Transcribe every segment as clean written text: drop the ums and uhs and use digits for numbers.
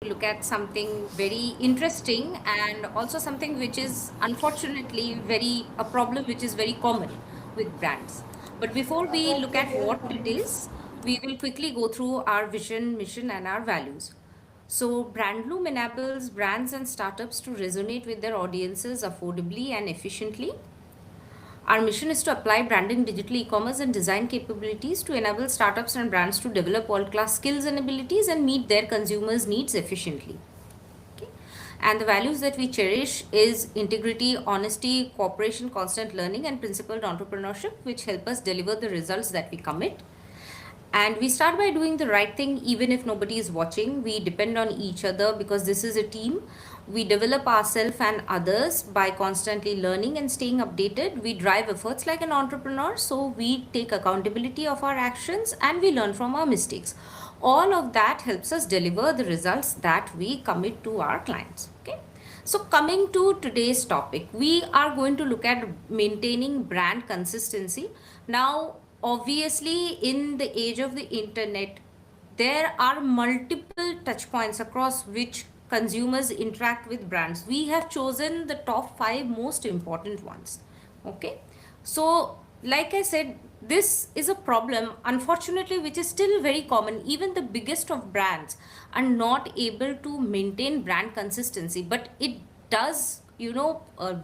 look at something very interesting and also something which is unfortunately a problem which is very common with brands. But before we look at what it is, we will quickly go through our vision, mission, and our values. So, Brandloom enables brands and startups to resonate with their audiences affordably and efficiently. Our mission is to apply branding, digital e-commerce, and design capabilities to enable startups and brands to develop world-class skills and abilities and meet their consumers' needs efficiently. Okay. And the values that we cherish is integrity, honesty, cooperation, constant learning, and principled entrepreneurship, which help us deliver the results that we commit. And we start by doing the right thing even if nobody is watching. We depend on each other because this is a team. We develop ourselves and others by constantly learning and staying updated. We drive efforts like an entrepreneur, so we take accountability of our actions and we learn from our mistakes. All of that helps us deliver the results that we commit to our clients. Okay. So, coming to today's topic, we are going to look at maintaining brand consistency. Now, obviously, in the age of the internet, there are multiple touch points across which consumers interact with brands. We have chosen the top five most important ones. Okay. So, like I said, this is a problem, unfortunately, which is still very common. Even the biggest of brands are not able to maintain brand consistency, but it does,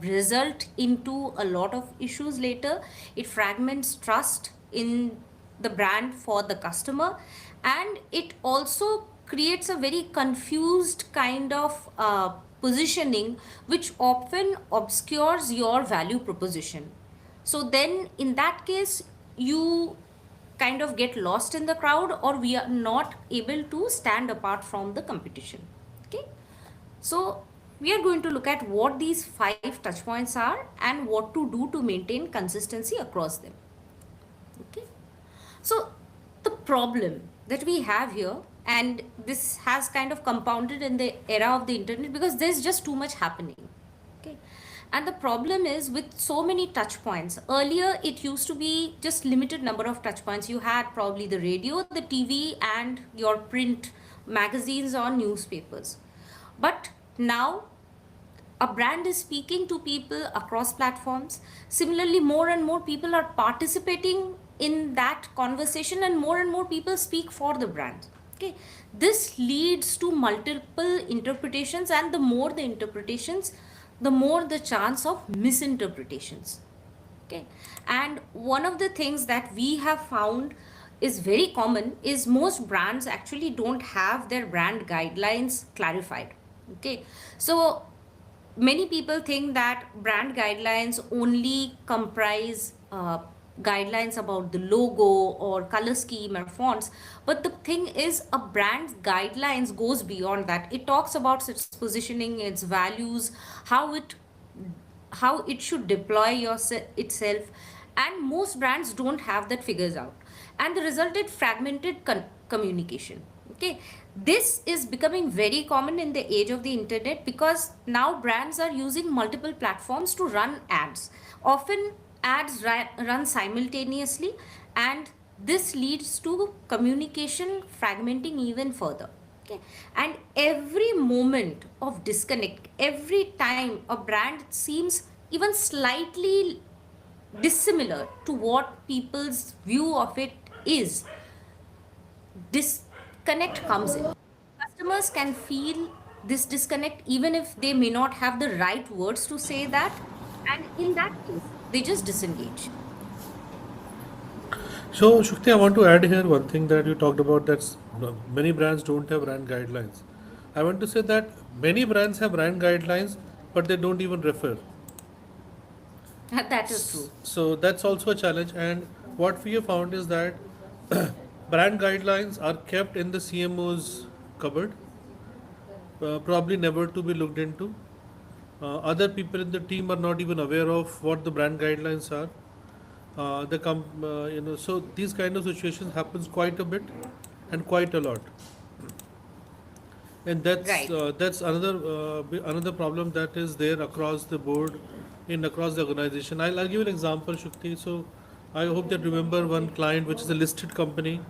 result into a lot of issues later. It fragments trust in the brand for the customer, and it also creates a very confused kind of positioning, which often obscures your value proposition. So then in that case, you kind of get lost in the crowd, or we are not able to stand apart from the competition. Okay. So we are going to look at what these five touch points are and what to do to maintain consistency across them. Okay. So the problem that we have here, and this has kind of compounded in the era of the internet because there's just too much happening. Okay. And the problem is with so many touch points. Earlier, it used to be just limited number of touch points. You had probably the radio, the TV, and your print magazines or newspapers. But now a brand is speaking to people across platforms. Similarly, more and more people are participating in that conversation, and more people speak for the brand. Okay, this leads to multiple interpretations, and the more the interpretations, the more the chance of misinterpretations. Okay, and one of the things that we have found is very common is most brands actually don't have their brand guidelines clarified. Okay, so many people think that brand guidelines only comprise guidelines about the logo or color scheme or fonts, but the thing is a brand guidelines goes beyond that. It talks about its positioning, its values, how it should deploy itself, and most brands don't have that figures out, and the resulted fragmented communication. Okay, this is becoming very common in the age of the internet because now brands are using multiple platforms to run ads. Often ads run simultaneously, and this leads to communication fragmenting even further. Okay, and every moment of disconnect, every time a brand seems even slightly dissimilar to what people's view of it is, disconnect comes in. Customers can feel this disconnect even if they may not have the right words to say that, and in that case, they just disengage. So, Shukti, I want to add here one thing that you talked about that many brands don't have brand guidelines. I want to say that many brands have brand guidelines, but they don't even refer. That is true. So, that's also a challenge. And what we have found is that brand guidelines are kept in the CMO's cupboard, probably never to be looked into. Other people in the team are not even aware of what the brand guidelines are. So these kind of situations happens quite a bit and quite a lot, and Right. that's another problem that is there across the board in across the organization. I'll give you an example, Shukti. So I hope that remember one client which is a listed company,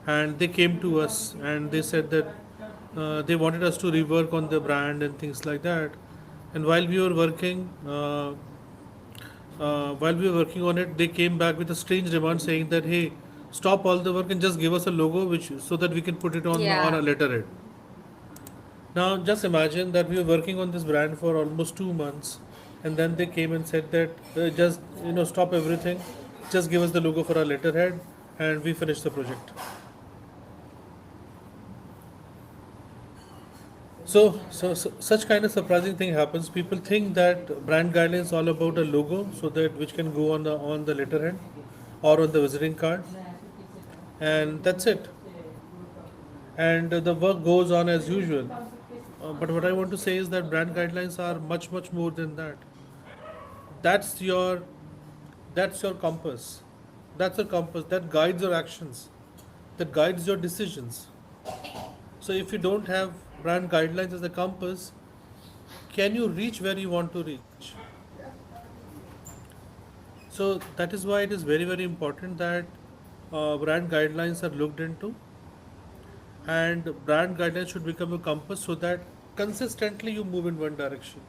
and they came to us and they said that They wanted us to rework on the brand and things like that. And while we were working on it, they came back with a strange demand saying that, hey, stop all the work and just give us a logo, which so that we can put it on Yeah. a letterhead. Now, just imagine that we were working on this brand for almost 2 months, and then they came and said that just stop everything, just give us the logo for our letterhead, and we finished the project. So such kind of surprising thing happens. People think that brand guidelines is all about a logo, so that which can go on the letterhead or on the visiting card, and that's it. And the work goes on as usual. But what I want to say is that brand guidelines are much more than that. That's your that's your compass. That's a compass that guides your actions, that guides your decisions. So if you don't have brand guidelines as a compass, can you reach where you want to reach? So that is why it is very important that brand guidelines are looked into, and brand guidelines should become a compass so that consistently you move in one direction.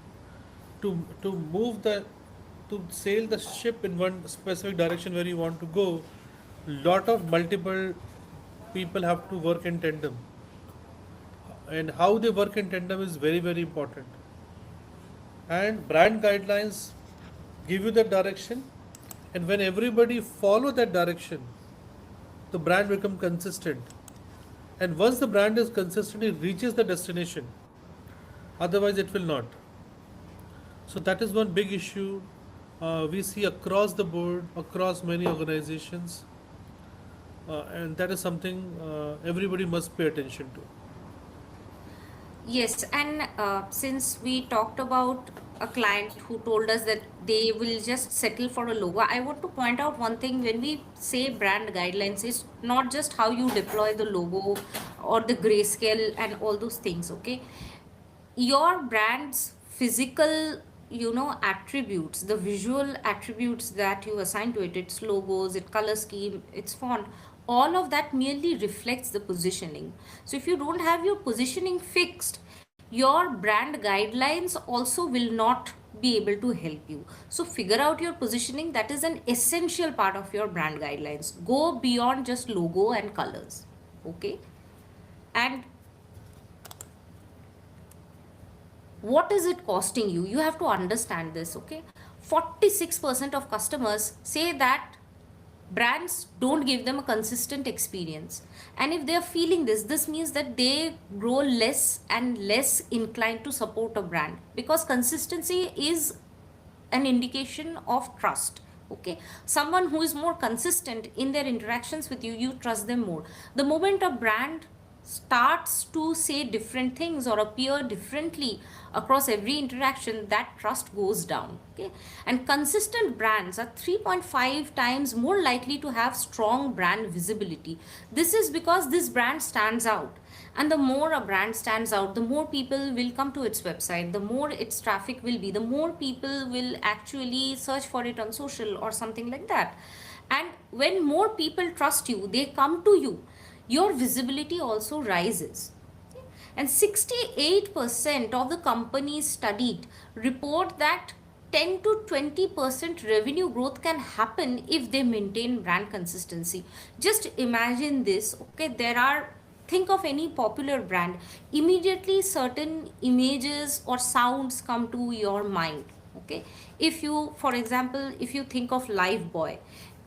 To move the to sail the ship in one specific direction where you want to go, lot of multiple people have to work in tandem, and how they work in tandem is very important. And brand guidelines give you the direction, and when everybody follow that direction, the brand become consistent. And once the brand is consistent, it reaches the destination. Otherwise, it will not. So that is one big issue we see across the board, across many organizations, and that is something everybody must pay attention to. Yes, and since we talked about a client who told us that they will just settle for a logo, I want to point out one thing. When we say brand guidelines, it's not just how you deploy the logo or the grayscale and all those things, okay? Your brand's physical, attributes, the visual attributes that you assign to it, its logos, its color scheme, its font, all of that merely reflects the positioning. So if you don't have your positioning fixed, your brand guidelines also will not be able to help you. So figure out your positioning. That is an essential part of your brand guidelines. Go beyond just logo and colors, okay? And what is it costing you? You have to understand this, okay? 46% of customers say that brands don't give them a consistent experience. And if they are feeling this means that they grow less and less inclined to support a brand, because consistency is an indication of trust. Okay, someone who is more consistent in their interactions with you, you trust them more. The moment a brand starts to say different things or appear differently across every interaction, that trust goes down. Okay, and consistent brands are 3.5 times more likely to have strong brand visibility. This is because this brand stands out, and the more a brand stands out, the more people will come to its website, the more its traffic will be, the more people will actually search for it on social or something like that. And when more people trust you, they come to you, your visibility also rises. And 68% of the companies studied report that 10 to 20% revenue growth can happen if they maintain brand consistency. Just imagine this, okay? Think of any popular brand, immediately certain images or sounds come to your mind, okay? If you, for example, if you think of Lifebuoy,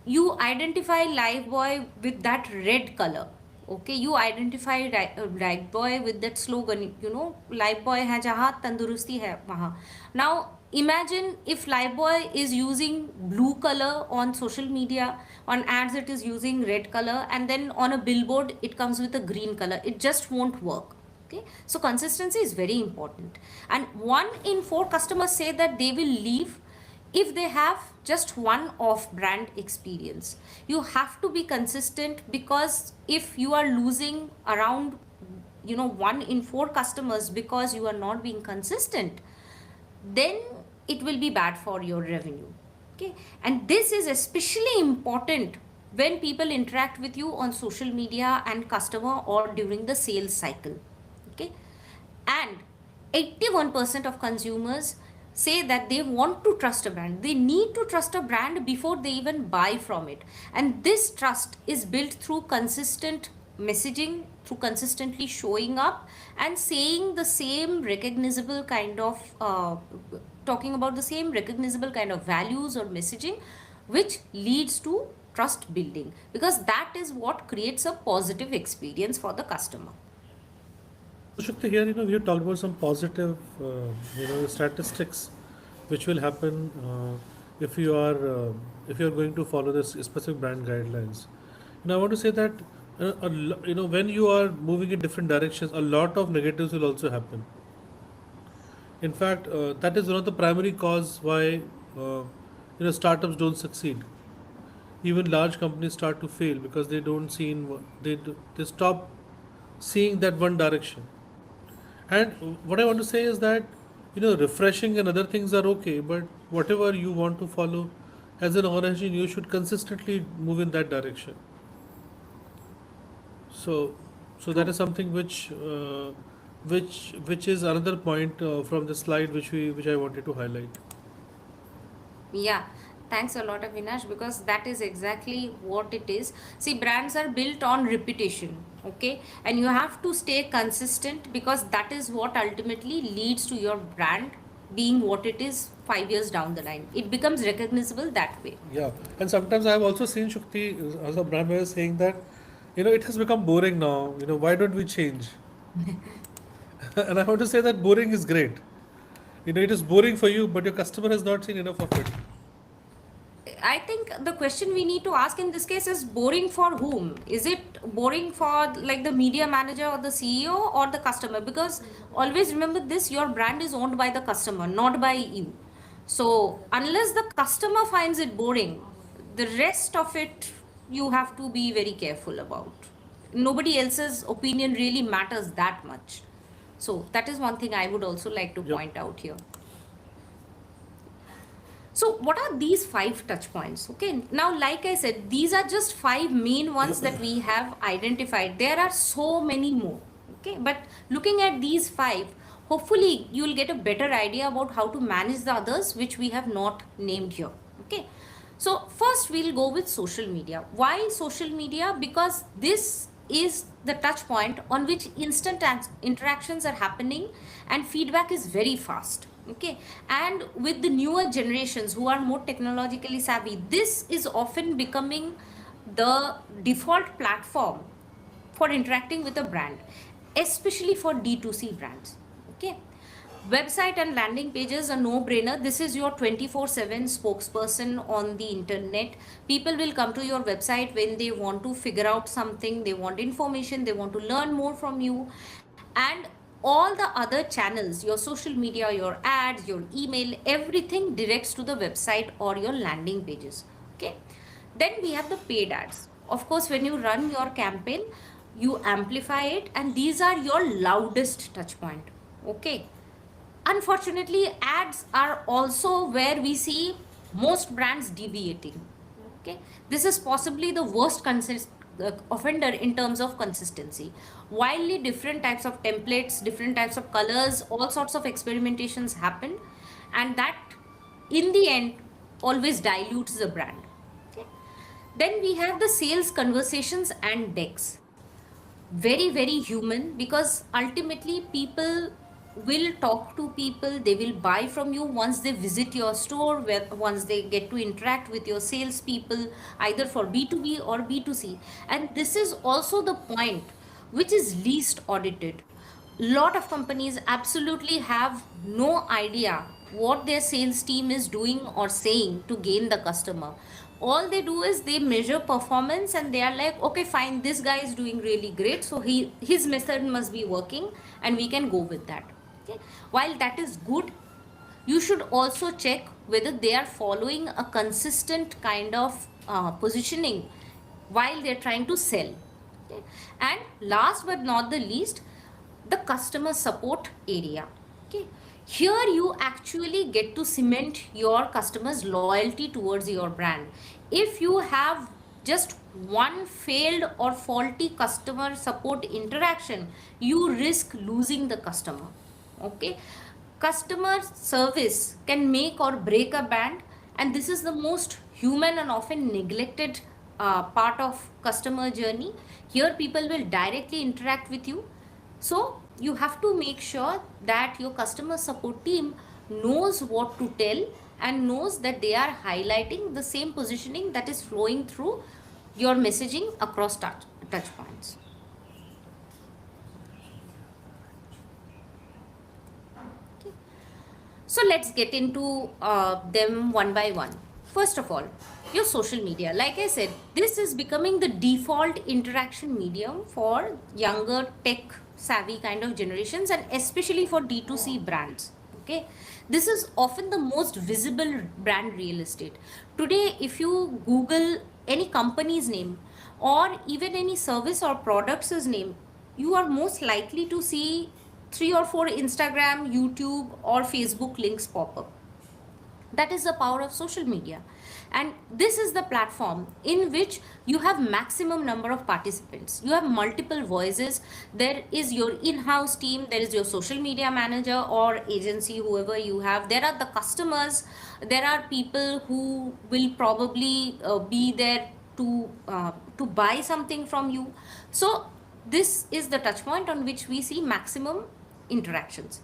you identify Lifebuoy with that red color. Okay, you identify Lifebuoy with that slogan, Lifebuoy hai jahan tandurusti hai wahan. Now imagine if Lifebuoy is using blue color on social media, on ads it is using red color, and then on a billboard it comes with a green color. It just won't work. Okay, so consistency is very important, and 1 in 4 customers say that they will leave if they have just one off brand experience. You have to be consistent, because if you are losing around 1 in 4 customers because you are not being consistent, then it will be bad for your revenue. Okay, and this is especially important when people interact with you on social media and customer or during the sales cycle. Okay, and 81% of consumers say that they want to trust a brand. They need to trust a brand before they even buy from it. And this trust is built through consistent messaging, through consistently showing up and saying the same recognizable kind of, talking about the same recognizable kind of values or messaging, which leads to trust building, because that is what creates a positive experience for the customer. So Shukti, here we have talked about some positive statistics which will happen if you are going to follow this specific brand guidelines. And I want to say that when you are moving in different directions, a lot of negatives will also happen. In fact, that is one of the primary cause why startups don't succeed. Even large companies start to fail because they don't see they stop seeing that one direction. And what I want to say is that refreshing and other things are okay, but whatever you want to follow as an origin, you should consistently move in that direction. So, that True. is something which is another point from the slide which I wanted to highlight. Yeah, thanks a lot, Avinash, because that is exactly what it is. See, brands are built on repetition, okay? And you have to stay consistent, because that is what ultimately leads to your brand being what it is 5 years down the line. It becomes recognizable that way. Yeah, and sometimes I have also seen Shukti as a brand manager saying that it has become boring now. Why don't we change? And I want to say that boring is great. It is boring for you, but your customer has not seen enough of it. I think the question we need to ask in this case is, boring for whom? Is it boring for like the media manager or the CEO or the customer? Because always remember this, your brand is owned by the customer, not by you. So unless the customer finds it boring, the rest of it you have to be very careful about. Nobody else's opinion really matters that much. So that is one thing I would also like to Yep. point out here. So, what are these five touch points? Okay, now, like I said, these are just five main ones that we have identified. There are so many more. Okay, but looking at these five, hopefully, you will get a better idea about how to manage the others, which we have not named here. Okay, so first, we'll go with social media. Why social media? Because this is the touch point on which instant interactions are happening and feedback is very fast. Okay, and with the newer generations who are more technologically savvy, this is often becoming the default platform for interacting with a brand, especially for D2C brands. Okay, website and landing pages are no brainer. This is your 24/7 spokesperson on the internet. People will come to your website when they want to figure out something, they want information, they want to learn more from you. And all the other channels, your social media, your ads, your email, everything directs to the website or your landing pages. Okay, then we have the paid ads. Of course, when you run your campaign, you amplify it, and these are your loudest touch point. Okay, unfortunately, ads are also where we see most brands deviating. Okay, this is possibly the worst offender in terms of consistency. Wildly different types of templates, different types of colors, all sorts of experimentations happen, and that in the end always dilutes the brand. Okay, then we have the sales conversations and decks. Very, very human, because ultimately people will talk to people, they will buy from you once they visit your store, where once they get to interact with your salespeople, either for B2B or B2C. And this is also the point which is least audited. Lot of companies absolutely have no idea what their sales team is doing or saying to gain the customer. All they do is they measure performance, and they are like, okay, fine, this guy is doing really great, so his method must be working, and we can go with that. Okay, while that is good, you should also check whether they are following a consistent kind of positioning while they're trying to sell. Okay, and last but not the least, the customer support area. Okay, here you actually get to cement your customers loyalty towards your brand. If you have just one failed or faulty customer support interaction, you risk losing the customer. Okay, customer service can make or break a brand, and this is the most human and often neglected part of customer journey. Here people will directly interact with you, so you have to make sure that your customer support team knows what to tell and knows that they are highlighting the same positioning that is flowing through your messaging across touch points. Okay. So let's get into them one by one. First of all, your social media. Like I said, this is becoming the default interaction medium for younger tech savvy kind of generations, and especially for D2C brands. Okay, this is often the most visible brand real estate. Today, if you Google any company's name or even any service or product's name, you are most likely to see three or four Instagram, YouTube, or Facebook links pop up. That is the power of social media. And this is the platform in which you have maximum number of participants. You have multiple voices. There is your in-house team, there is your social media manager or agency, whoever you have. There are the customers, there are people who will probably be there to buy something from you. So this is the touch point on which we see maximum interactions.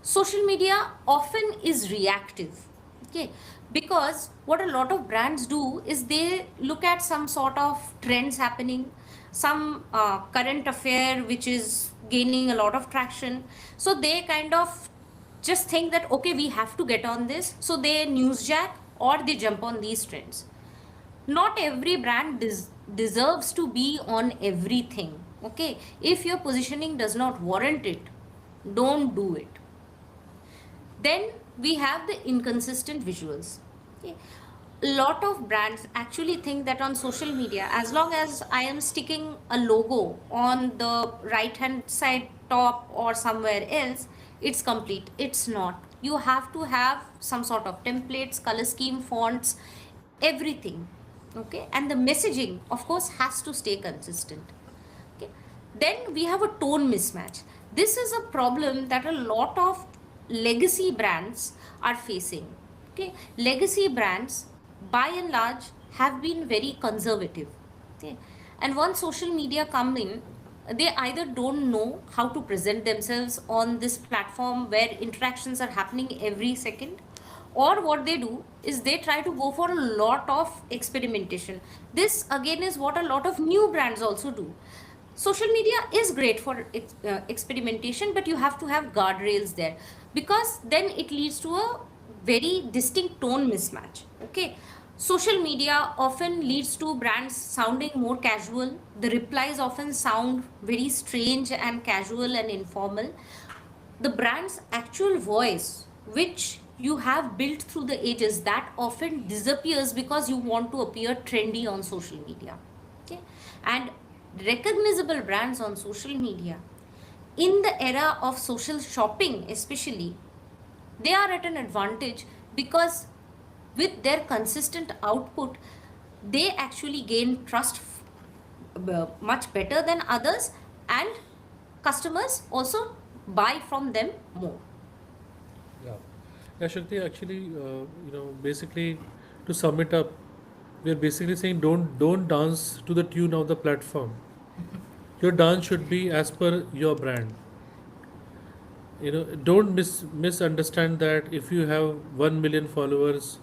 Social media often is reactive. Okay, because what a lot of brands do is they look at some sort of trends happening, some current affair which is gaining a lot of traction, so they kind of just think that okay, we have to get on this, so they newsjack or they jump on these trends. Not every brand deserves to be on everything. Okay, if your positioning does not warrant it, don't do it. Then we have the inconsistent visuals. Okay. A lot of brands actually think that on social media, as long as I am sticking a logo on the right hand side top or somewhere else, it's complete. It's not. You have to have some sort of templates, color scheme, fonts, everything. Okay, and the messaging, of course, has to stay consistent. Okay. Then we have a tone mismatch. This is a problem that a lot of legacy brands are facing. Okay, legacy brands by and large have been very conservative. Okay, and once social media come in, they either don't know how to present themselves on this platform where interactions are happening every second, or what they do is they try to go for a lot of experimentation. This again is what a lot of new brands also do. Social media is great for experimentation, but you have to have guardrails there, because then it leads to a very distinct tone mismatch. Okay, social media often leads to brands sounding more casual. The replies often sound very strange and casual and informal. The brand's actual voice, which you have built through the ages, that often disappears because you want to appear trendy on social media. Okay, and recognizable brands on social media in the era of social shopping especially, they are at an advantage, because with their consistent output they actually gain trust much better than others, and customers also buy from them more. Yeah. Yeah, Shakti, actually, basically, to sum it up, we are basically saying don't dance to the tune of the platform. Your dance should be as per your brand. Don't misunderstand that if you have 1 million followers,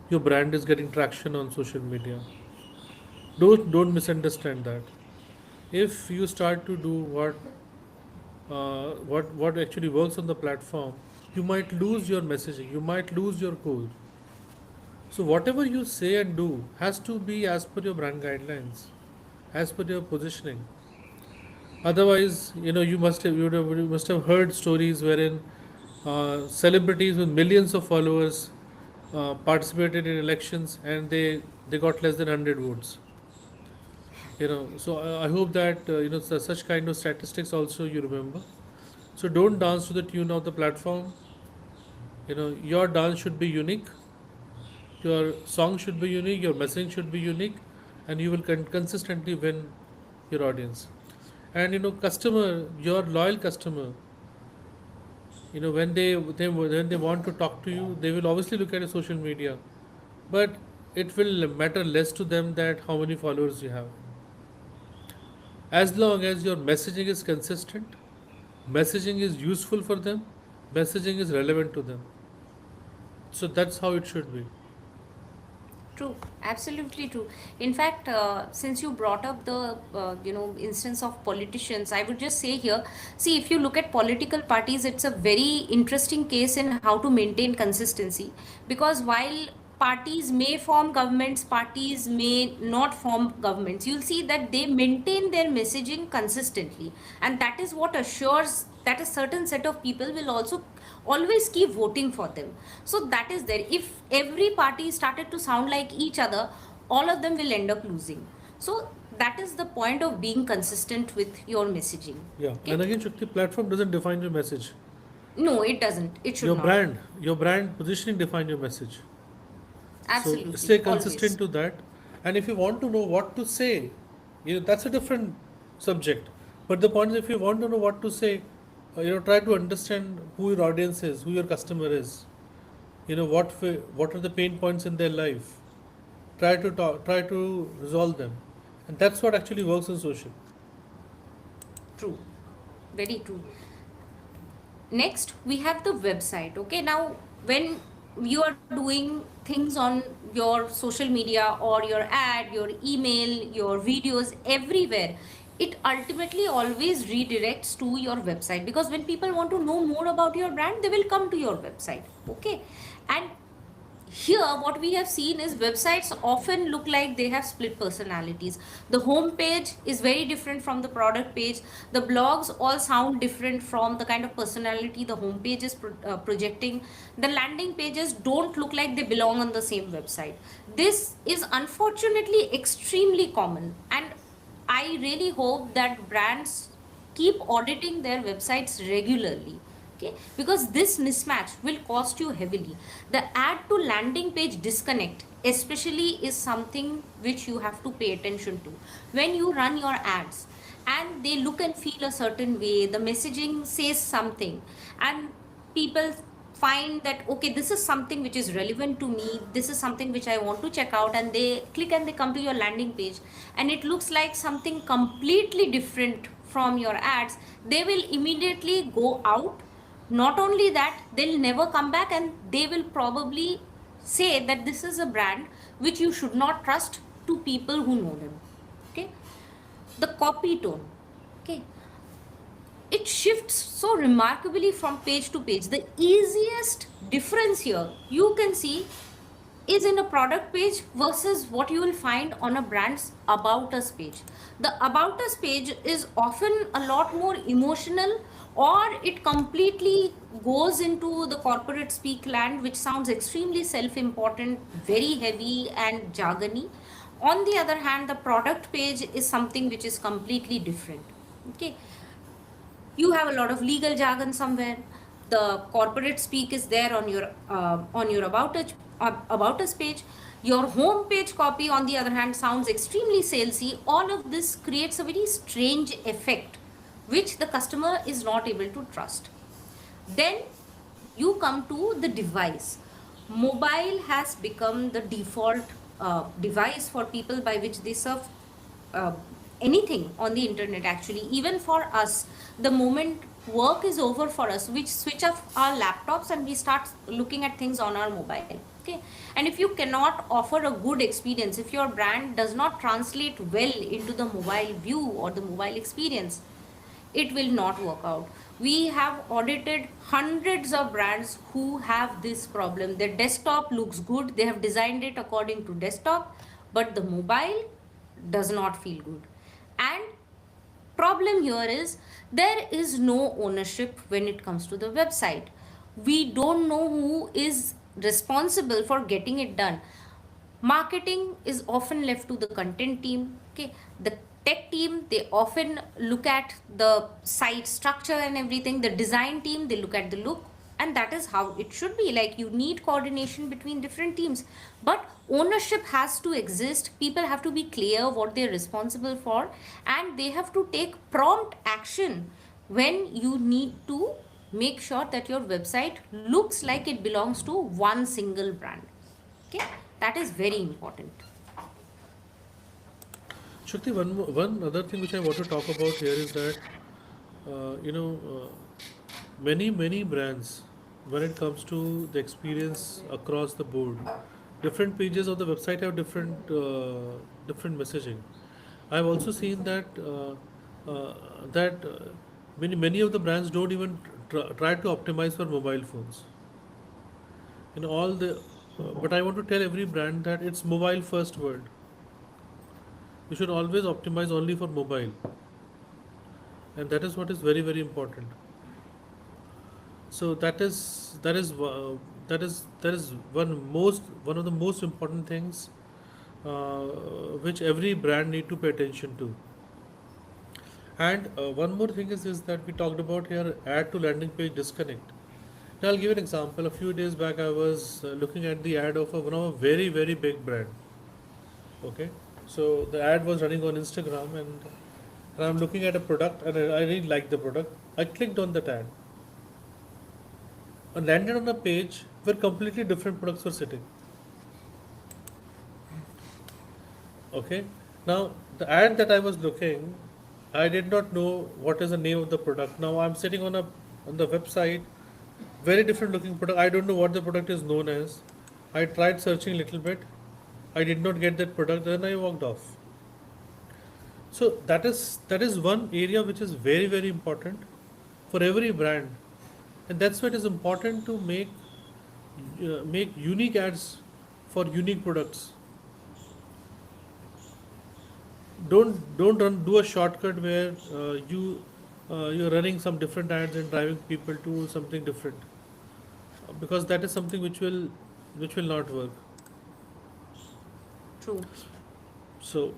your brand is getting traction on social media. Don't misunderstand that. If you start to do what actually works on the platform, you might lose your messaging, you might lose your cool. So whatever you say and do has to be as per your brand guidelines, as per your positioning. Otherwise, you must have heard stories wherein celebrities with millions of followers participated in elections and they got less than 100 votes. So I hope that such kind of statistics also you remember. So don't dance to the tune of the platform. Your dance should be unique, your song should be unique, your messaging should be unique, and you will consistently win your audience. And customer, your loyal customer, when they want to talk to you, they will obviously look at your social media, but it will matter less to them that how many followers you have, as long as your messaging is consistent, messaging is useful for them, messaging is relevant to them. So that's how it should be. True, absolutely true. In fact, since you brought up the instance of politicians, I would just say here, see, if you look at political parties, it's a very interesting case in how to maintain consistency, because while parties may form governments, parties may not form governments, you'll see that they maintain their messaging consistently, and that is what assures that a certain set of people will also always keep voting for them. So that is there. If every party started to sound like each other, all of them will end up losing. So that is the point of being consistent with your messaging. Yeah, Okay. and again, Shakti, platform doesn't define your message. No, it doesn't. It should Your not. brand, your brand positioning define your message. So Absolutely. stay Always. consistent to that. And if you want to know what to say, that's a different subject. But the point is, if you want to know what to say, try to understand who your audience is, who your customer is. What are the pain points in their life. Try to resolve them, and that's what actually works in social. True. Very true. Next, we have the website. Okay, now when you are doing things on your social media or your ad, your email, your videos, everywhere, it ultimately always redirects to your website, because when people want to know more about your brand, they will come to your website. Okay, and here what we have seen is websites often look like they have split personalities. The home page is very different from the product page. The blogs all sound different from the kind of personality the home page is projecting. The landing pages don't look like they belong on the same website. This is unfortunately extremely common, and I really hope that brands keep auditing their websites regularly. Okay, because this mismatch will cost you heavily. The add to landing page disconnect especially is something which you have to pay attention to. When you run your ads and they look and feel a certain way, the messaging says something, and people find that okay, this is something which is relevant to me, this is something which I want to check out, and they click and they come to your landing page, and it looks like something completely different from your ads, they will immediately go out. Not only that, they'll never come back, and they will probably say that this is a brand which you should not trust to people who know them. Okay, the copy tone. Okay, it shifts so remarkably from page to page. The easiest difference here you can see is in a product page versus what you will find on a brand's about us page. The about us page is often a lot more emotional, or it completely goes into the corporate speak land, which sounds extremely self important, very heavy, and jargony. On the other hand, the product page is something which is completely different. Okay, you have a lot of legal jargon somewhere. The corporate speak is there on your about us page. Your home page copy, on the other hand, sounds extremely salesy. All of this creates a very strange effect which the customer is not able to trust. Then you come to the device. Mobile has become the default device for people by which they serve uh, anything on the internet. Actually, even for us, the moment work is over for us, we switch off our laptops and we start looking at things on our mobile. Okay, and if you cannot offer a good experience, if your brand does not translate well into the mobile view or the mobile experience, it will not work out. We have audited hundreds of brands who have this problem. Their desktop looks good, they have designed it according to desktop, but the mobile does not feel good. And problem here is there is no ownership when it comes to the website. We don't know who is responsible for getting it done. Marketing is often left to the content team. Okay, the tech team, they often look at the site structure and everything. The design team, they look at the look, and that is how it should be. Like, you need coordination between different teams, but ownership has to exist, people have to be clear what they're responsible for, and they have to take prompt action when you need to make sure that your website looks like it belongs to one single brand. Okay, that is very important. Shruti, one other thing which I want to talk about here is that many brands, when it comes to the experience across the board, different pages of the website have different messaging. I've also seen that many of the brands don't even try to optimize for mobile phones. In all the But I want to tell every brand that it's mobile first world. You should always optimize only for mobile, and that is what is very important. So that is one of the most important things uh, which every brand need to pay attention to. And one more thing is that we talked about here, add to landing page disconnect. Now I'll give an example. A few days back, I was looking at the ad of one of a very big brand. Okay, so the ad was running on Instagram, and I'm looking at a product, and I really liked the product. I clicked on that ad and landed on a page where completely different products were sitting. Okay, now the ad that I was looking, I did not know what is the name of the product. Now I'm sitting on the website, very different looking product. I don't know what the product is known as. I tried searching a little bit. I did not get that product. Then I walked off. So that is one area which is very important for every brand, and that's why it is important to make unique ads for unique products. Do a shortcut where you're running some different ads and driving people to something different, because that is something which will not work. True. So,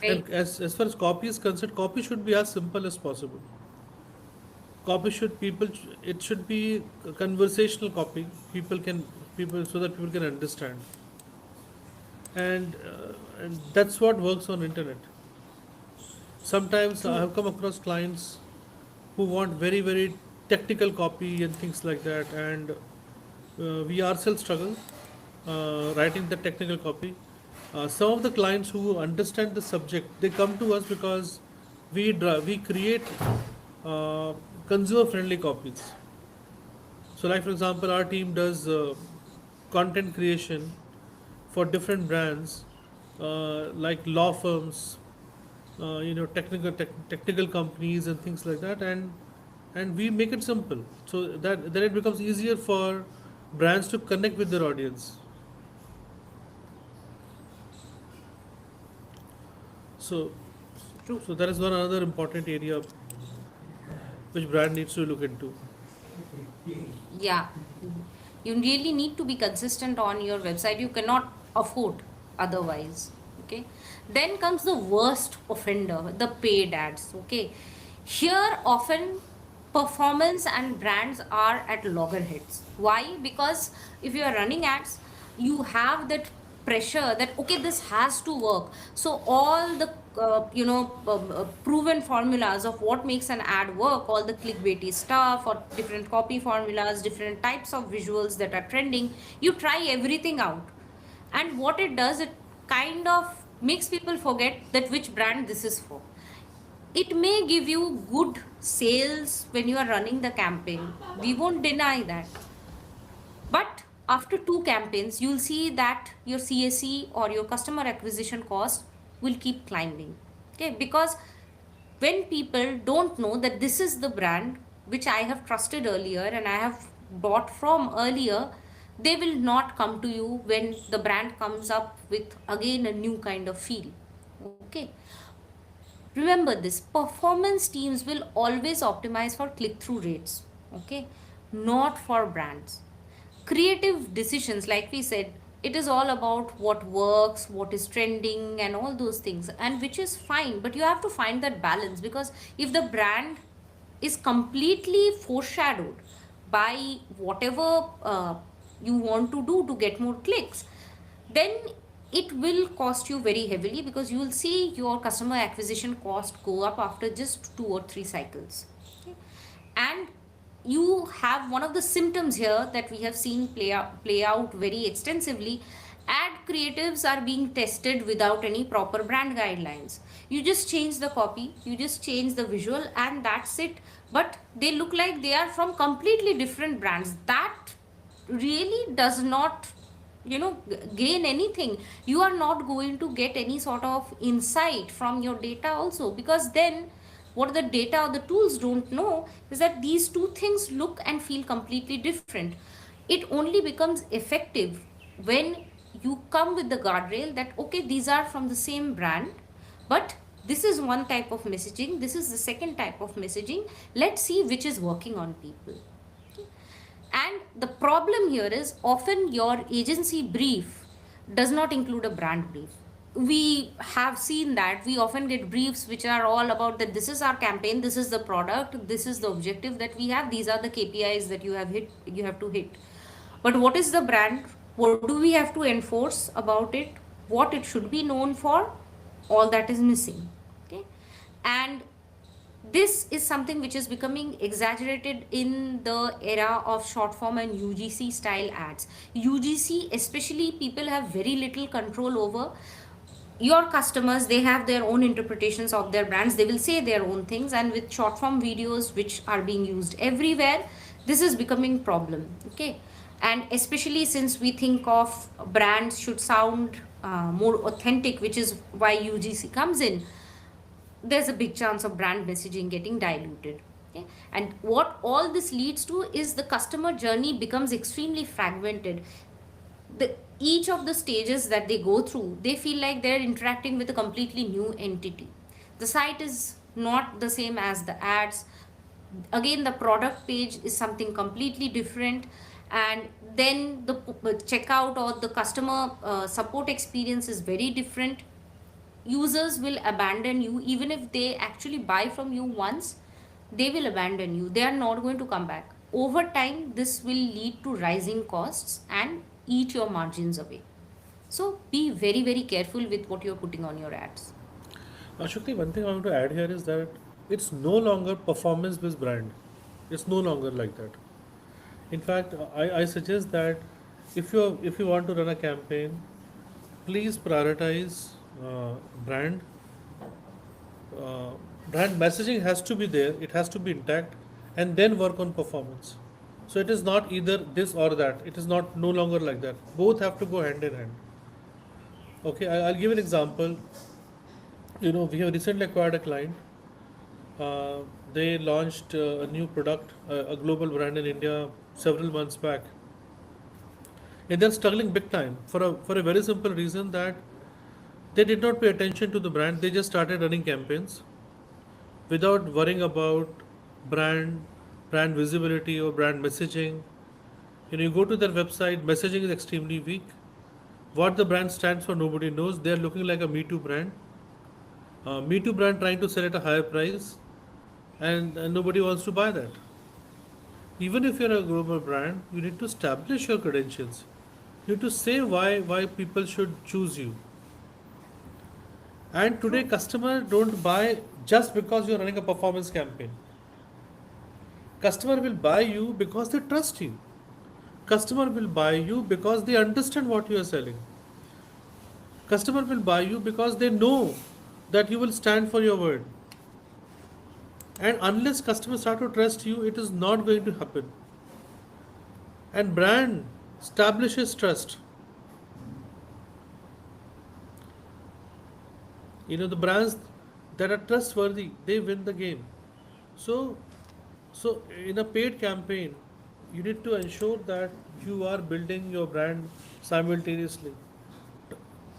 Right. and as far as copy is concerned, copy should be as simple as possible. Copy should people it should be a conversational copy. People so that people can understand, and that's what works on internet. Sometimes I True. have come across clients who want very technical copy and things like that, and we ourselves struggle writing the technical copy. Some of the clients who understand the subject, they come to us because we create uh, consumer friendly copies. So like for example, our team does content creation for different brands, like law firms, technical companies and things like that, and we make it simple so that then it becomes easier for brands to connect with their audience. So True. so that is one another important area which brand needs to look into. Yeah, you really need to be consistent on your website, you cannot afford otherwise. Okay, then comes the worst offender, the paid ads. Okay, here often performance and brands are at loggerheads. Why? Because if you are running ads, you have that pressure that okay, this has to work. So all the proven formulas of what makes an ad work, all the clickbaity stuff or different copy formulas, different types of visuals that are trending, you try everything out, and what it does, it kind of makes people forget that which brand this is for. It may give you good sales when you are running the campaign, we won't deny that, but after two campaigns, you'll see that your CAC or your customer acquisition cost will keep climbing. Okay, because when people don't know that this is the brand which I have trusted earlier and I have bought from earlier, they will not come to you when the brand comes up with again a new kind of feel. Okay, remember this, performance teams will always optimize for click through rates. Okay, not for brands. Creative decisions, like we said, it is all about what works, what is trending and all those things, and which is fine, but you have to find that balance, because if the brand is completely foreshadowed by whatever you want to do to get more clicks, then it will cost you very heavily, because you will see your customer acquisition cost go up after just 2 or 3 cycles. Okay? And you have one of the symptoms here that we have seen play out very extensively. Ad creatives are being tested without any proper brand guidelines. You just change the copy, you just change the visual, and that's it. But they look like they are from completely different brands. That really does not, gain anything. You are not going to get any sort of insight from your data also, because then what the data or the tools don't know is that these two things look and feel completely different. It only becomes effective when you come with the guardrail that okay, these are from the same brand, but this is one type of messaging, this is the second type of messaging. Let's see which is working on people. And the problem here is often your agency brief does not include a brand brief. We have seen that we often get briefs which are all about that this is our campaign, this is the product, this is the objective that we have, these are the KPIs that you have to hit. But what is the brand? What do we have to enforce about it? What it should be known for? All that is missing. Okay? And this is something which is becoming exaggerated in the era of short form and UGC style ads. UGC, especially, people have very little control over. Your customers, they have their own interpretations of their brands, they will say their own things, and with short form videos which are being used everywhere, this is becoming problem. Okay? And especially since we think of brands should sound more authentic, which is why UGC comes in, there's a big chance of brand messaging getting diluted. Okay? And what all this leads to is the customer journey becomes extremely fragmented. Each of the stages that they go through, they feel like they're interacting with a completely new entity. The site is not the same as the ads. Again, the product page is something completely different. And then the checkout or the customer support experience is very different. Users will abandon you. Even if they actually buy from you once, they will abandon you, they are not going to come back. Over time, this will lead to rising costs and eat your margins away. So be very, very careful with what you're putting on your ads. Shukti, one thing I want to add here is that it's no longer performance-based brand. It's no longer like that. In fact, I suggest that if you want to run a campaign, please prioritize brand. Uh, Brand messaging has to be there. It has to be intact, and then work on performance. So it is not either this or that. It is not no longer like that. Both have to go hand in hand. Okay, I'll give an example. We have recently acquired a client. Uh, they launched a new product, a global brand in India, several months back, and they're struggling big time for a very simple reason that they did not pay attention to the brand. They just started running campaigns without worrying about brand, brand visibility or brand messaging. You go to their website, messaging is extremely weak. What the brand stands for, nobody knows. They are looking like a Me Too brand. Me Too brand trying to sell at a higher price, and nobody wants to buy that. Even if you're a global brand, you need to establish your credentials. You need to say why people should choose you. And today, customer don't buy just because you're running a performance campaign. Customer will buy you because they trust you. Customer will buy you because they understand what you are selling. Customer will buy you because they know that you will stand for your word. And unless customers start to trust you, it is not going to happen. And brand establishes trust. The brands that are trustworthy, they win the game. So, so in a paid campaign, you need to ensure that you are building your brand simultaneously.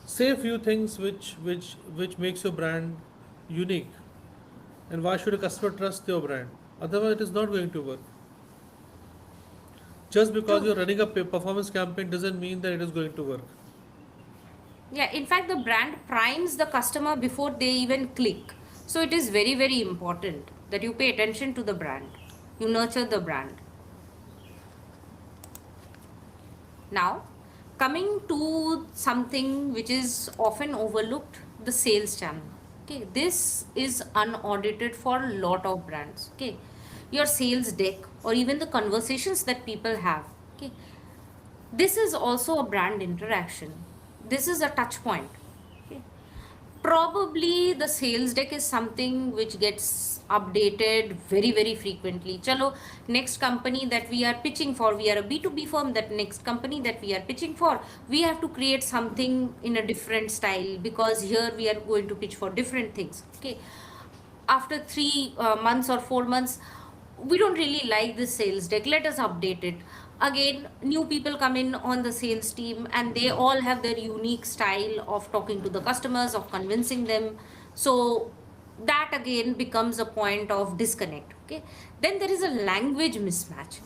Say a few things which makes your brand unique. And why should a customer trust your brand? Otherwise, it is not going to work. Just because True. you're running a performance campaign doesn't mean that it is going to work. Yeah, in fact, the brand primes the customer before they even click. So it is very, very important that you pay attention to the brand, you nurture the brand. Now, Coming to something which is often overlooked, the sales channel. Okay, this is unaudited for a lot of brands. Okay, your sales deck or even the conversations that people have. Okay, this is also a brand interaction. This is a touch point. Okay, probably the sales deck is something which gets updated very very frequently. Chalo, next company that we are pitching for, we are a B2B firm, that next company that we are pitching for, we have to create something in a different style because here we are going to pitch for different things. Okay, after 3 months or 4 months, we don't really like this sales deck, let us update it again. New people come in on the sales team and they all have their unique style of talking to the customers, of convincing them. So that again becomes a point of disconnect. Okay, then there is a language mismatch.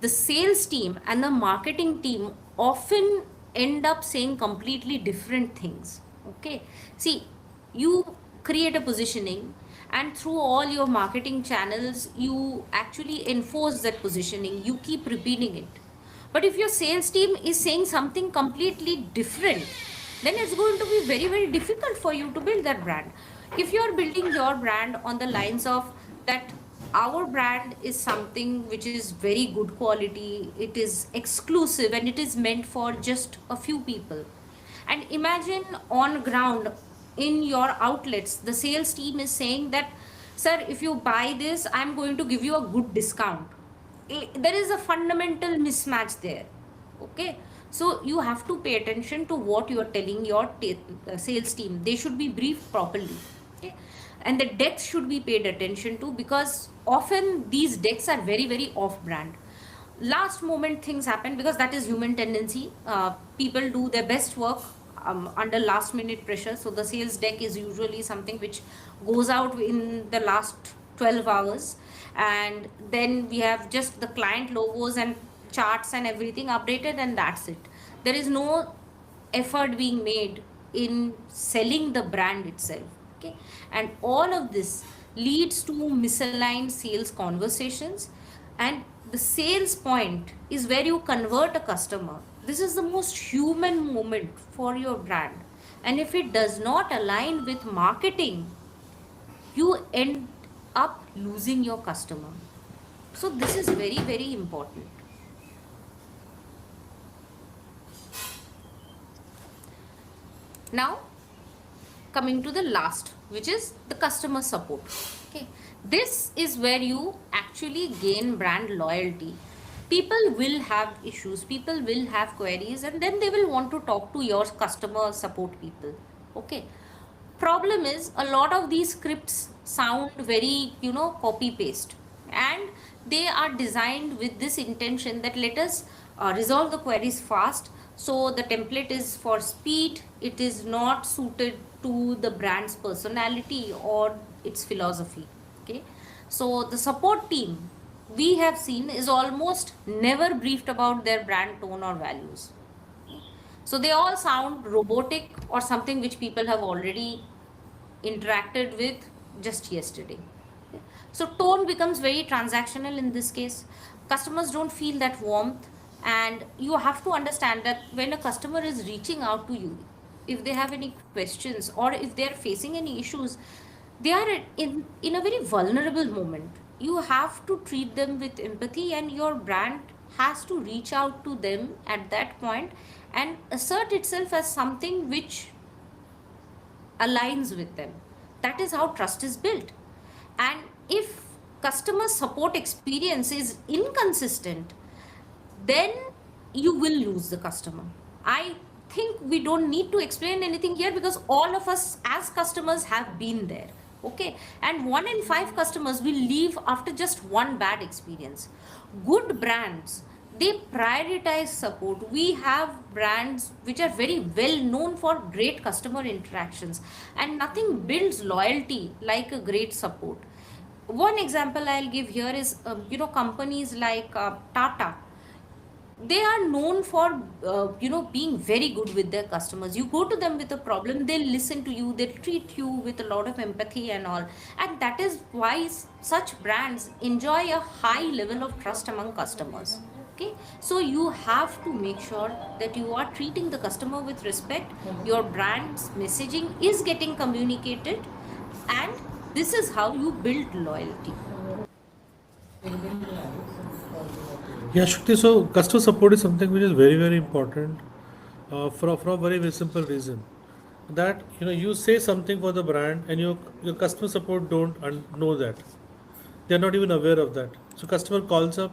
The sales team and the marketing team often end up saying completely different things. Okay, see, you create a positioning and through all your marketing channels you actually enforce that positioning, you keep repeating it. But if your sales team is saying something completely different, then it's going to be very very difficult for you to build that brand. If you are building your brand on the lines of that our brand is something which is very good quality, it is exclusive and it is meant for just a few people, and imagine on ground in your outlets the sales team is saying that, sir, if you buy this I'm going to give you a good discount. There is a fundamental mismatch there. Okay, so you have to pay attention to what you are telling your sales team. They should be briefed properly. Okay, and the decks should be paid attention to because often these decks are very very off brand. Last moment things happen because that is human tendency. People do their best work under last minute pressure, so the sales deck is usually something which goes out in the last 12 hours, and then we have just the client logos and charts and everything updated, and that's it. There is no effort being made in selling the brand itself. Okay, and all of this leads to misaligned sales conversations, and the sales point is where you convert a customer. This is the most human moment for your brand, and if it does not align with marketing, you end up losing your customer. So this is very very important. Now coming to the last, which is the customer support. Okay, this is where you actually gain brand loyalty. People will have issues, people will have queries, and then they will want to talk to your customer support people. Okay, problem is a lot of these scripts sound very copy paste, and they are designed with this intention that let us resolve the queries fast. So the template is for speed, it is not suited to the brand's personality or its philosophy. Okay, so the support team we have seen is almost never briefed about their brand tone or values. So they all sound robotic or something which people have already interacted with just yesterday. So tone becomes very transactional in this case. Customers don't feel that warmth, and you have to understand that when a customer is reaching out to you, if they have any questions or if they are facing any issues, they are in a very vulnerable moment. You have to treat them with empathy, and your brand has to reach out to them at that point and assert itself as something which aligns with them. That is how trust is built. And if customer support experience is inconsistent, then you will lose the customer. I think we don't need to explain anything here because all of us as customers have been there. Okay, and 1 in 5 customers will leave after just one bad experience. Good brands, they prioritize support. We have brands which are very well known for great customer interactions, and nothing builds loyalty like a great support. One example I'll give here is companies like Tata. They are known for being very good with their customers. You go to them with a problem, they'll listen to you, they'll treat you with a lot of empathy and all, and that is why such brands enjoy a high level of trust among customers. Okay, so you have to make sure that you are treating the customer with respect, your brand's messaging is getting communicated, and this is how you build loyalty. Yeah, Shakti. So customer support is something which is very, very important for a very, very simple reason. That you say something for the brand and your customer support don't know that. They're not even aware of that. So customer calls up,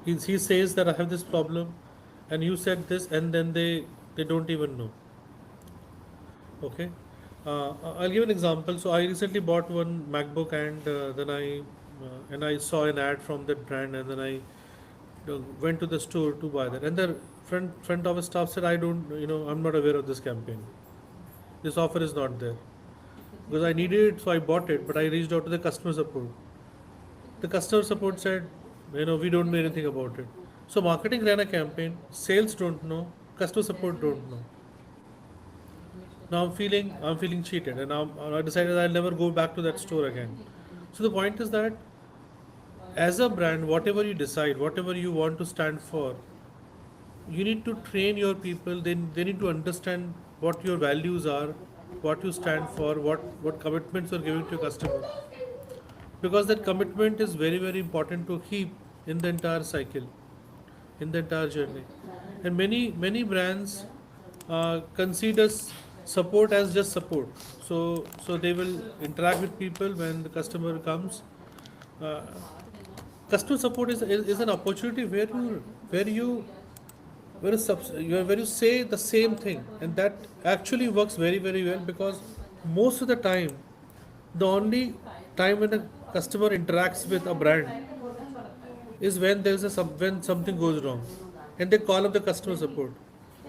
he says that I have this problem, and you said this, and then they don't even know. Okay, I'll give an example. So I recently bought one MacBook, and then I saw an ad from that brand, and then I went to the store to buy that, and the front office staff said, I don't, I'm not aware of this campaign. This offer is not there because I needed it, so I bought it. But I reached out to the customer support. The customer support said, we don't know anything about it. So marketing ran a campaign, sales don't know, customer support don't know. Now I'm feeling cheated, and I decided I'll never go back to that store again. So the point is that as a brand, whatever you decide, whatever you want to stand for, you need to train your people. They need to understand what your values are, what you stand for, what commitments you're giving to your customer, because that commitment is very, very important to keep in the entire cycle, in the entire journey. And many brands considers support as just support. So they will interact with people when the customer comes. uh, Customer support is an opportunity where you where you say the same thing, and that actually works very, very well, because most of the time, the only time when a customer interacts with a brand is when when something goes wrong, and they call up the customer support.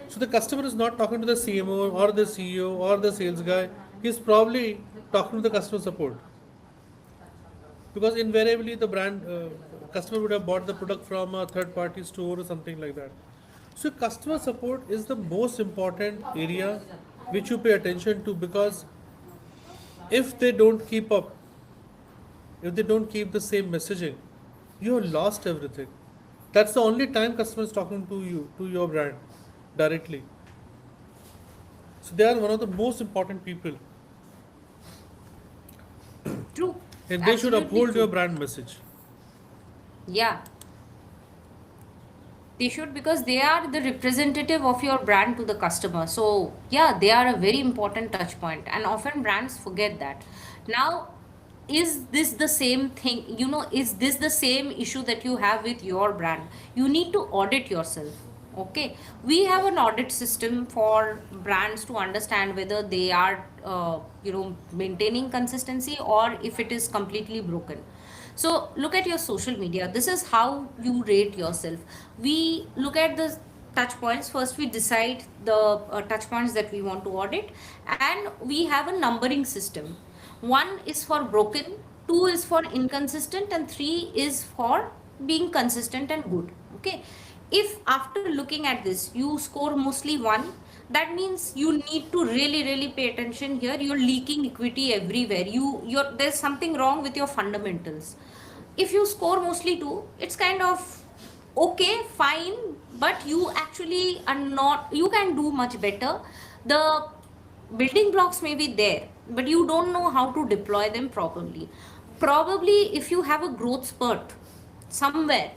So the customer is not talking to the CMO or the CEO or the sales guy. He's probably talking to the customer support, because invariably the brand customer would have bought the product from a third party store or something like that. So customer support is the most important area which you pay attention to, because if they don't keep up, if they don't keep the same messaging, you have lost everything. That's the only time customer is talking to you, to your brand directly. So they are one of the most important people, True, and they should absolutely uphold your true. brand message. Yeah, they should, because they are the representative of your brand to the customer. So, yeah, they are a very important touch point, and often brands forget that. Now, is this the same thing? Is this the same issue that you have with your brand? You need to audit yourself. Okay, we have an audit system for brands to understand whether they are, maintaining consistency or if it is completely broken. So look at your social media. This is how you rate yourself. We look at the touch points. First, we decide the touch points that we want to audit, and we have a numbering system. One is for broken, two is for inconsistent, and three is for being consistent and good. Okay. If after looking at this you score mostly one, that means you need to really, really pay attention here. You're leaking equity everywhere. You're There's something wrong with your fundamentals. If you score mostly two, it's kind of okay, fine, but you actually are not, you can do much better. The building blocks may be there, but you don't know how to deploy them properly. Probably if you have a growth spurt somewhere,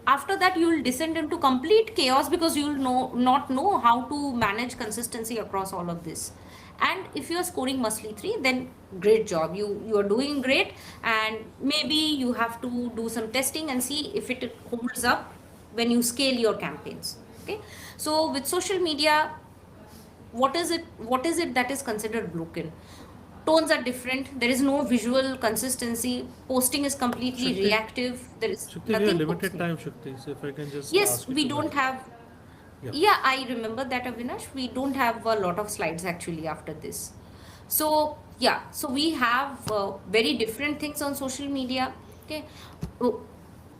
after that you will descend into complete chaos, because you will not know how to manage consistency across all of this. And if you are scoring mostly 3, then great job, you are doing great, and maybe you have to do some testing and see if it holds up when you scale your campaigns. Okay, so with social media, what is it that is considered broken? Tones are different, there is no visual consistency, posting is completely Shakti, reactive, there is Shakti, we have nothing limited personal. time, Shakti. So if I can just Yes, ask you we to don't wrap. have. Yeah. Yeah, I remember that, Avinash. We don't have a lot of slides actually after this. So, yeah, so we have very different things on social media. Okay. Oh,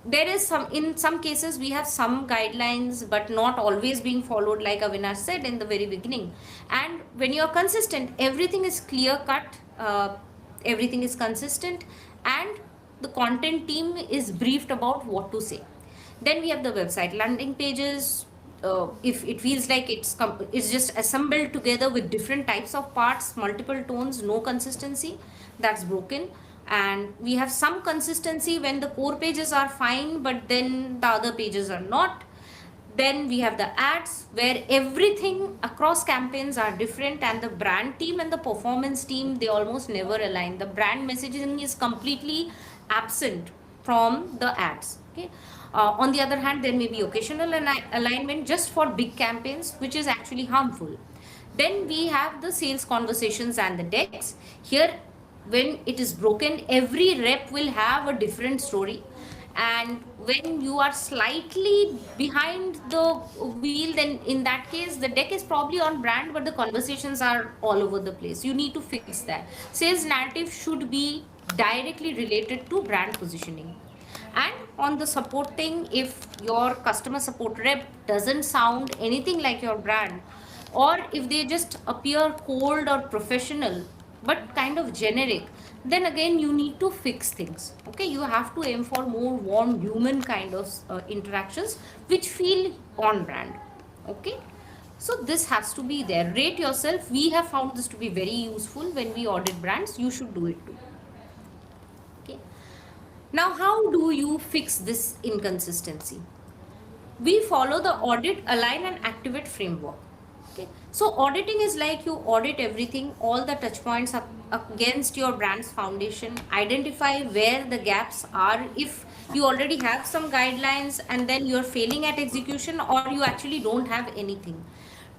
there is some, in some cases, we have some guidelines, but not always being followed, like Avinash said in the very beginning. And when you're consistent, everything is clear cut, everything is consistent, and the content team is briefed about what to say. Then we have the website landing pages. If it feels like it's just assembled together with different types of parts, multiple tones, no consistency, that's broken. And we have some consistency when the core pages are fine, but then the other pages are not. Then we have the ads where everything across campaigns are different, and the brand team and the performance team, they almost never align. The brand messaging is completely absent from the ads. Okay. On the other hand, there may be occasional alignment just for big campaigns, which is actually harmful. Then we have the sales conversations and the decks. Here, when it is broken, every rep will have a different story. And when you are slightly behind the wheel, then in that case the deck is probably on brand, but the conversations are all over the place. You need to fix that. Sales narrative should be directly related to brand positioning. And on the supporting, if your customer support rep doesn't sound anything like your brand, or if they just appear cold or professional but kind of generic, then again you need to fix things. Okay, you have to aim for more warm human kind of interactions which feel on brand. Okay, so this has to be there. Rate yourself. We have found this to be very useful when we audit brands. You should do it too. Okay, now how do you fix this inconsistency? We follow the audit, align and activate framework. Okay, so auditing is like you audit everything, all the touch points against your brand's foundation, identify where the gaps are, if you already have some guidelines and then you're failing at execution, or you actually don't have anything.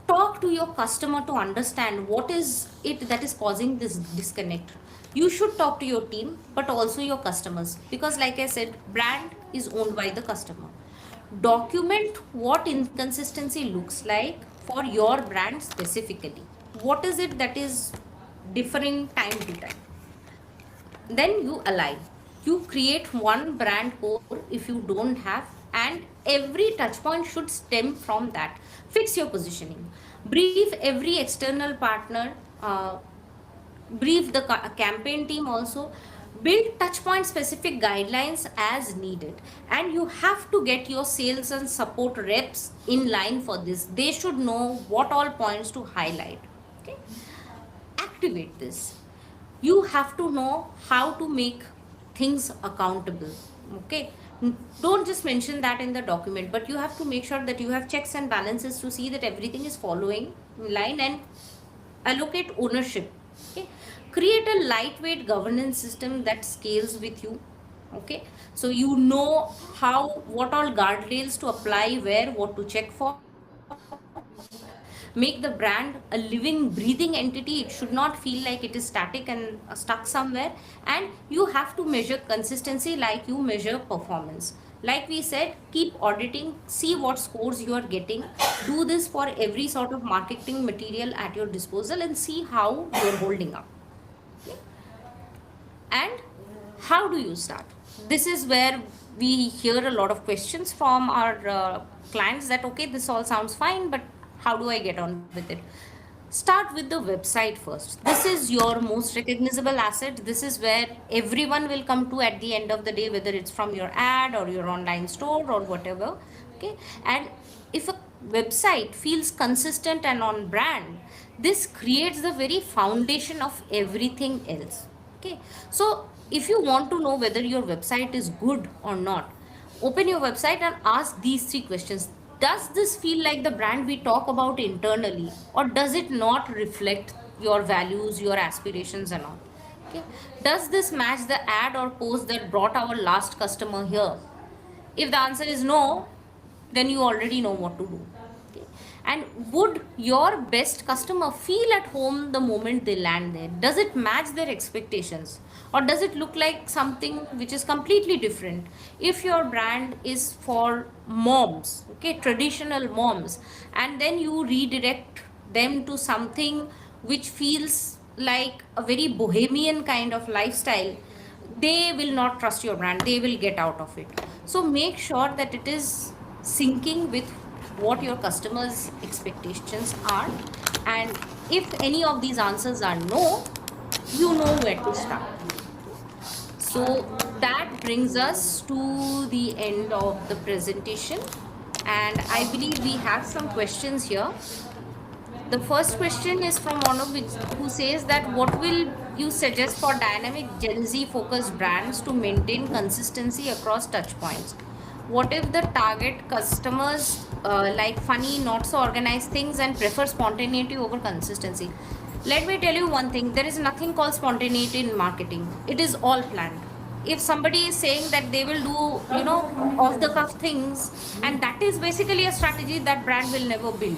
Talk to your customer to understand what is it that is causing this disconnect. You should talk to your team but also your customers, because like I said, brand is owned by the customer. Document what inconsistency looks like for your brand specifically. What is it that is differing time to time? Then you align. You create one brand core if you don't have, and every touch point should stem from that. Fix your positioning. Brief every external partner. Brief the campaign team also. Build touch point specific guidelines as needed, and you have to get your sales and support reps in line for this. They should know what all points to highlight. Okay, activate this. You have to know how to make things accountable. Okay, don't just mention that in the document, but you have to make sure that you have checks and balances to see that everything is following in line, and allocate ownership. Okay, create a lightweight governance system that scales with you. Okay, so you know how, what all guardrails to apply where, what to check for. Make the brand a living breathing entity. It should not feel like it is static and stuck somewhere. And you have to measure consistency like you measure performance. Like we said, keep auditing, see what scores you are getting. Do this for every sort of marketing material at your disposal and see how you're holding up. Okay? And how do you start? This is where we hear a lot of questions from our clients that, okay, this all sounds fine, but how do I get on with it? Start with the website first. This is your most recognizable asset. This is where everyone will come to at the end of the day, whether it's from your ad or your online store or whatever. Okay, and if a website feels consistent and on brand, this creates the very foundation of everything else. Okay, so if you want to know whether your website is good or not, open your website and ask these three questions. Does this feel like the brand we talk about internally, or does it not reflect your values, your aspirations and all? Okay, does this match the ad or post that brought our last customer here? If the answer is no, then you already know what to do. Okay. And would your best customer feel at home the moment they land there? Does it match their expectations, or does it look like something which is completely different? If your brand is for moms, okay, traditional moms, and then you redirect them to something which feels like a very bohemian kind of lifestyle, they will not trust your brand. They will get out of it. So make sure that it is syncing with what your customers expectations are. And if any of these answers are no, you know where to start. So that brings us to the end of the presentation. And I believe we have some questions here. The first question is from Ono, who says that what will you suggest for dynamic Gen Z focused brands to maintain consistency across touch points? What if the target customers like funny, not so organized things and prefer spontaneity over consistency? Let me tell you one thing, there is nothing called spontaneity in marketing, it is all planned. If somebody is saying that they will do, off the cuff things, and that is basically a strategy that brand will never build.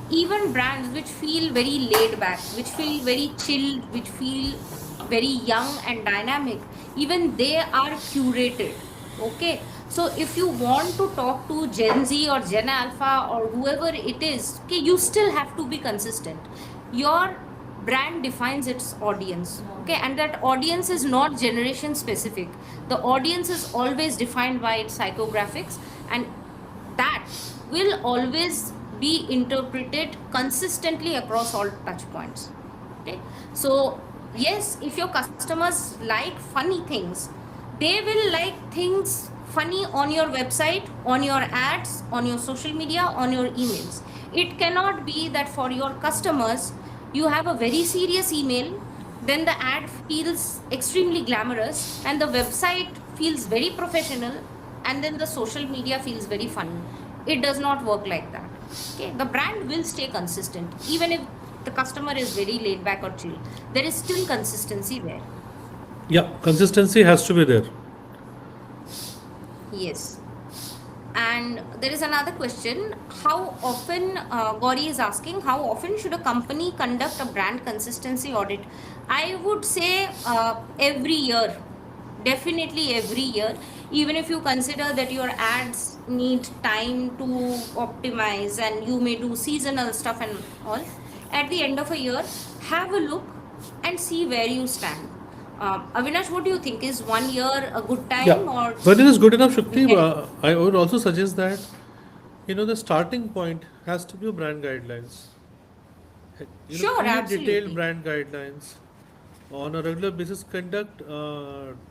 Even brands which feel very laid back, which feel very chilled, which feel very young and dynamic, even they are curated. Okay, so if you want to talk to Gen Z or Gen Alpha or whoever it is, okay, you still have to be consistent. Your brand defines its audience, okay, and that audience is not generation specific. The audience is always defined by its psychographics, and that will always be interpreted consistently across all touch points. Okay, so yes, if your customers like funny things, they will like things funny on your website, on your ads, on your social media, on your emails. It cannot be that for your customers you have a very serious email, then the ad feels extremely glamorous and the website feels very professional, and then the social media feels very funny. It does not work like that. Okay, the brand will stay consistent even if the customer is very laid back or chill. There is still consistency there. Yeah, consistency has to be there. Yes. And there is another question. How often, Gauri is asking, how often should a company conduct a brand consistency audit? I would say every year. Definitely every year. Even if you consider that your ads need time to optimize and you may do seasonal stuff and all, at the end of a year, have a look and see where you stand. Avinash, what do you think? Is 1 year a good Yeah, time, or when it is good enough, we Shakti, can? I would also suggest that the starting point has to be brand guidelines. Sure, Create detailed absolutely. brand guidelines on a regular basis. Conduct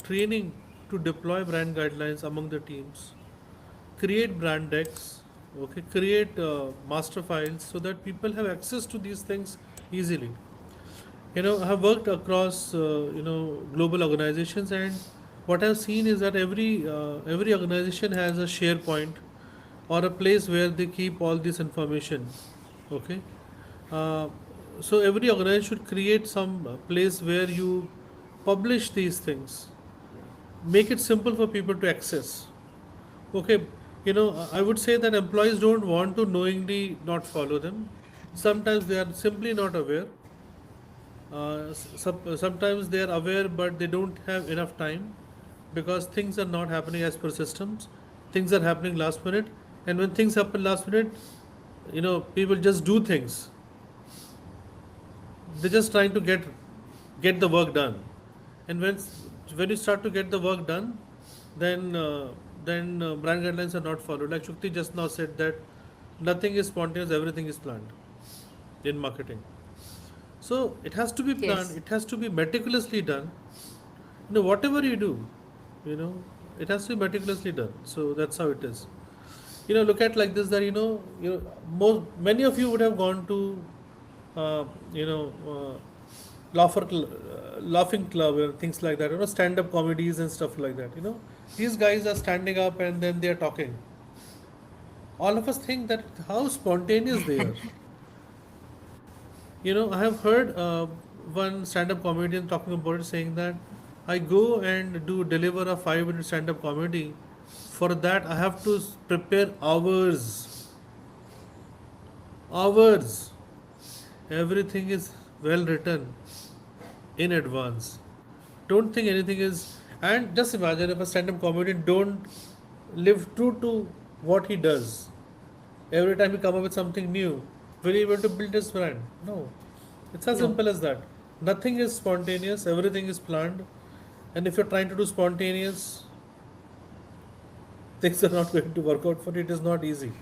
training to deploy brand guidelines among the teams. Create brand decks. Okay, create master files so that people have access to these things easily. I have worked across global organizations, and what I've seen is that every organization has a SharePoint or a place where they keep all this information. Okay, uh, so every organization should create some place where you publish these things. Make it simple for people to access. Okay, I would say that employees don't want to knowingly not follow them. Sometimes they are simply not aware. Sometimes they are aware but they don't have enough time because things are not happening as per systems. Things are happening last minute, and when things happen last minute, people just do things. They're just trying to get the work done, and when you start to get the work done, then brand guidelines are not followed. Like Shukti just now said that nothing is spontaneous, everything is planned in marketing. So it has to be planned, Yes. it has to be meticulously done. Whatever you do, you know, it has to be meticulously done. So that's how it is. Look at like this that many of you would have gone to, uh, you know, laughing club and things like that. Stand-up comedies and stuff like that. These guys are standing up and then they are talking. All of us think that how spontaneous they are. I have heard one stand-up comedian talking about it, saying that I go and do deliver a 5 minute stand-up comedy. For that, I have to prepare hours, hours. Everything is well written in advance. Don't think anything is. And just imagine if a stand-up comedian don't live true to what he does. Every time he come up with something new, will he able to build his brand? No. It's as No. simple as that. Nothing is spontaneous, everything is planned. And if you're trying to do spontaneous, things are not going to work out for you. It is not easy.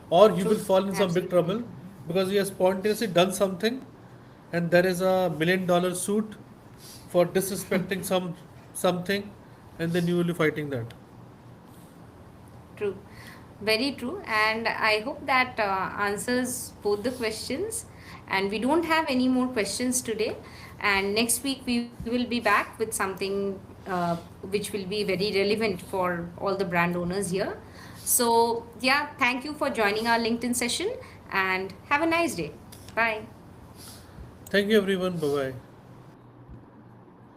Or you will True. fall in some big Absolutely. trouble because you have spontaneously done something and there is a $1 million suit for disrespecting something, and then you will be fighting that. True, very true. And I hope that answers both the questions. And we don't have any more questions today. And next week we will be back with something which will be very relevant for all the brand owners here. So, yeah, thank you for joining our LinkedIn session and have a nice day. Bye. Thank you, everyone. Bye bye.